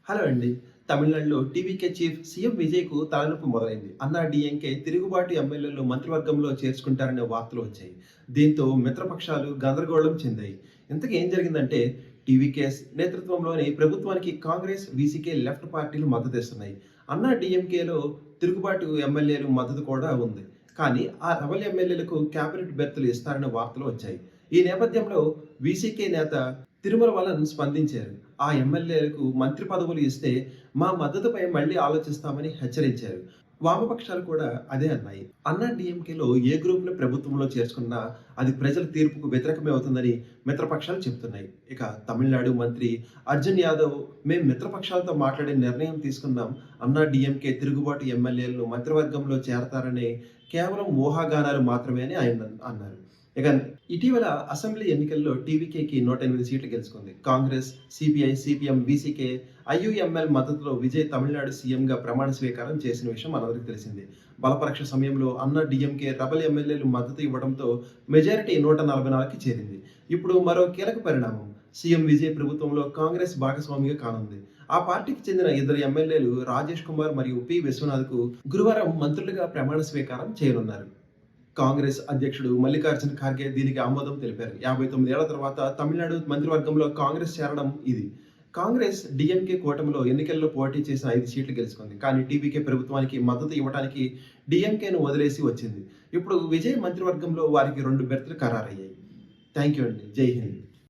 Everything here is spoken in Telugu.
హలో అండి. తమిళనాడులో టీవీకే చీఫ్ సీఎం విజయ్‌కు తలనొప్పి మొదలైంది. అన్నా డీఎంకే తిరుగుబాటు ఎమ్మెల్యేలు మంత్రివర్గంలో చేర్చుకుంటారనే వార్తలు వచ్చాయి. దీంతో మిత్రపక్షాలు గందరగోళం చెందాయి. ఇంతకీ ఏం జరిగిందంటే టీవీకేస్ నేతృత్వంలోని ప్రభుత్వానికి కాంగ్రెస్, వీసీకే లెఫ్ట్ పార్టీలు మద్దతిస్తున్నాయి. అన్నా డీఎంకేలో తిరుగుబాటు ఎమ్మెల్యేలు మద్దతు కూడా ఉంది. కానీ ఆ రెబెల్ ఎమ్మెల్యేలకు క్యాబినెట్ బెర్తులు ఇస్తారనే వార్తలు వచ్చాయి. ఈ నేపథ్యంలో వీసీకే నేత తిరుమలవలన్ స్పందించారు. ఆ ఎమ్మెల్యేలకు మంత్రి పదవులు ఇస్తే మా మద్దతుపై మళ్ళీ ఆలోచిస్తామని హెచ్చరించారు. వామపక్షాలు కూడా అదే అన్నాయి. అన్నా డీఎంకేలో ఏ గ్రూప్‌ని ప్రభుత్వంలో చేర్చుకున్నా అది ప్రజల తీర్పుకు వ్యతిరేకమే అవుతుందని మిత్రపక్షాలు చెబుతున్నాయి. ఇక తమిళనాడు మంత్రి అర్జున్ యాదవ్ మేం మిత్రపక్షాలతో మాట్లాడి నిర్ణయం తీసుకున్నాం. అన్నా డీఎంకే తిరుగుబాటు ఎమ్మెల్యేలను మంత్రివర్గంలో చేరతారని కేవలం ఊహాగానాలు మాత్రమే అని ఆయన అన్నారు. ఇక ఇటీవల అసెంబ్లీ ఎన్నికల్లో టీవీకేకి 108 సీట్లు గెలుచుకుంది. Congress, CPI, CPM, VCK, IUML మద్దతులో Vijay Tamil Nadu సీఎంగా ప్రమాణ స్వీకారం చేసిన విషయం మనందరికీ తెలిసిందే. బలపరీక్ష సమయంలో అన్నా డీఎంకే రెబెల్ ఎమ్మెల్యేలు మద్దతు ఇవ్వడంతో మెజారిటీ 144కి చేరింది. ఇప్పుడు మరో కీలక పరిణామం. సీఎం విజయ్ ప్రభుత్వంలో కాంగ్రెస్ భాగస్వామిగా కానుంది. ఆ పార్టీకి చెందిన ఇద్దరు ఎమ్మెల్యేలు రాజేష్ కుమార్ మరియు పి. విశ్వనాథ్‌కు గురువారం మంత్రులుగా ప్రమాణ స్వీకారం చేయనున్నారు. కాంగ్రెస్ అధ్యక్షుడు మల్లికార్జున ఖార్గే దీనికి ఆమోదం తెలిపారు. 59 ఏళ్ల తర్వాత తమిళనాడు మంత్రివర్గంలో కాంగ్రెస్ చేరడం ఇది. కాంగ్రెస్, డీఎంకే కూటమిలో ఎన్నికల్లో పోటీ చేసిన 5 సీట్లు గెలుచుకుంది. కానీ టీవీకే ప్రభుత్వానికి మద్దతు ఇవ్వడానికి డీఎంకేను వదిలేసి వచ్చింది. ఇప్పుడు విజయ్ మంత్రివర్గంలో వారికి 2 బెర్తులు ఖరారయ్యాయి. థాంక్ యూ అండి. జై హింద్.